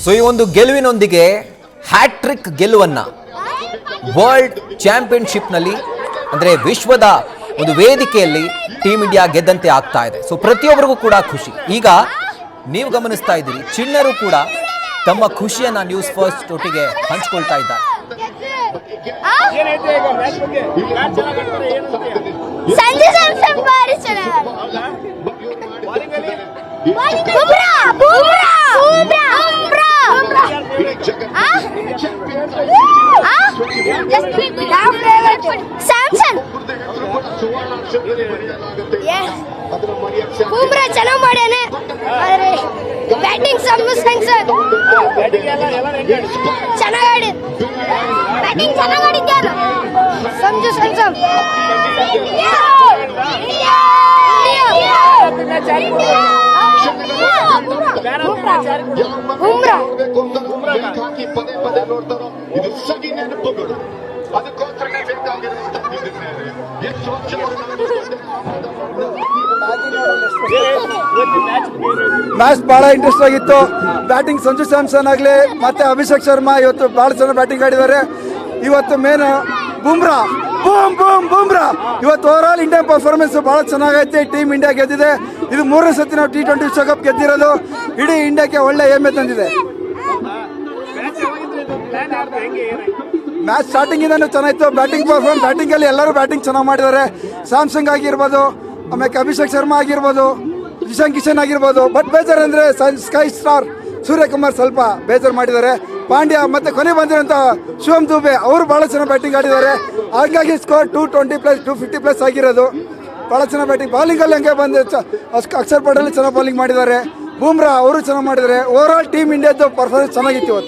So ಈ ಒಂದು ಗೆಲುವಿನೊಂದಿಗೆ hat trick ಗೆಲುವನ್ನ world ಚಾಂಪಿಯನ್ಶಿಪ್ನಲ್ಲಿ ಅಂದರೆ ವಿಶ್ವದ ಒಂದು ವೇದಿಕೆಯಲ್ಲಿ ಟೀಮ್ ಇಂಡಿಯಾ ಗೆದ್ದಂತೆ ಆಗ್ತಾ ಇದೆ. ಸೊ ಪ್ರತಿಯೊಬ್ಬರಿಗೂ ಕೂಡ ಖುಷಿ. ಈಗ ನೀವು ಗಮನಿಸ್ತಾ ಇದ್ದೀರಿ, ಚಿಣ್ಣರು ಕೂಡ ತಮ್ಮ ಖುಷಿಯನ್ನ ನ್ಯೂಸ್ ಫಸ್ಟ್ ಒಟ್ಟಿಗೆ ಹಂಚಿಕೊಳ್ತಾ ಇದ್ದಾರೆ. ಬೂಮ್ರಾ ಚೆನ್ನಾಗಿ ಮಾಡ್ಯಾನೆ. ಬ್ಯಾಟಿಂಗ್ ಚೆನ್ನಾಗಿ ಬ್ಯಾಟಿಂಗ್ ಚೆನ್ನಾಗಿ ಆಡಿದ್ದಾರೆ. ಸಂಜು ಸ್ಯಾಮ್ಸನ್ ಮ್ಯಾಚ್ ಬಹಳ ಇಂಟ್ರೆಸ್ಟ್ ಆಗಿತ್ತು. ಬ್ಯಾಟಿಂಗ್ ಸಂಜು ಸ್ಯಾಮ್ಸನ್ ಆಗಲಿ ಮತ್ತೆ ಅಭಿಷೇಕ್ ಶರ್ಮಾ ಇವತ್ತು ಬಹಳ ಚೆನ್ನಾಗಿ ಬ್ಯಾಟಿಂಗ್ ಆಡಿದ್ದಾರೆ. ಇವತ್ತು ಮೇನ್ ಬೂಮ್ರಾ ಬೂಮ್ರಾ ಇವತ್ತು ಓವರ್ ಆಲ್ ಇಂಡಿಯನ್ ಪರ್ಫಾರ್ಮೆನ್ಸ್ ಬಹಳ ಚೆನ್ನಾಗೈತೆ. ಟೀಮ್ ಇಂಡಿಯಾ ಗೆದ್ದಿದೆ. ಇದು 3ನೇ ಸತಿ ನಾವು T20 ವಿಶ್ವಕಪ್ ಗೆದ್ದಿರೋದು. ಇಡೀ ಇಂಡಿಯಾಕ್ಕೆ ಒಳ್ಳೆ ಹೆಮ್ಮೆ ತಂದಿದೆ. ಮ್ಯಾಚ್ ಸ್ಟಾರ್ಟಿಂಗ್ ಇಂದಾನು ಚೆನ್ನಾಗಿತ್ತು. ಬ್ಯಾಟಿಂಗ್ ಅಲ್ಲಿ ಎಲ್ಲರೂ ಬ್ಯಾಟಿಂಗ್ ಚೆನ್ನಾಗಿ ಮಾಡಿದ್ದಾರೆ. ಸ್ಯಾಮ್ಸಂಗ್ ಆಗಿರ್ಬೋದು, ಆಮೇಲೆ ಅಭಿಷೇಕ್ ಶರ್ಮಾ ಆಗಿರ್ಬೋದು, ಇಶಾನ್ ಕಿಶನ್ ಆಗಿರ್ಬೋದು. ಬಟ್ ಬೇಜಾರು ಅಂದ್ರೆ ಸ್ಕೈ ಸ್ಟಾರ್ ಸೂರ್ಯಕುಮಾರ್ ಸ್ವಲ್ಪ ಬೇಜಾರು ಮಾಡಿದ್ದಾರೆ. ಪಾಂಡ್ಯ ಮತ್ತೆ ಕೊನೆ ಬಂದಿರೋಂಥ ಶಿವಮ್ ದುಬೆ ಅವರು ಬಹಳ ಚೆನ್ನಾಗಿ ಬ್ಯಾಟಿಂಗ್ ಆಡಿದ್ದಾರೆ. ಹಾಗಾಗಿ ಸ್ಕೋರ್ 220+, 250+ ಆಗಿರೋದು. ಬಹಳ ಚೆನ್ನಾಗಿ ಬ್ಯಾಟಿಂಗ್. ಬಾಲಿಂಗ್ ಅಲ್ಲಿ ಹಂಗೆ ಬಂದು ಅಕ್ಷರ್ ಪಟೇಲ್ ಚೆನ್ನಾಗಿ ಬಾಲಿಂಗ್ ಮಾಡಿದ್ದಾರೆ. ಬೂಮ್ರಾ ಅವರು ಚೆನ್ನಾಗಿ ಮಾಡಿದ್ದಾರೆ. ಓವರ್ ಆಲ್ ಟೀಮ್ ಇಂಡಿಯಾದ್ದು ಪರ್ಫಾರ್ಮೆನ್ಸ್ ಚೆನ್ನಾಗಿತ್ತು ಇವತ್ತು.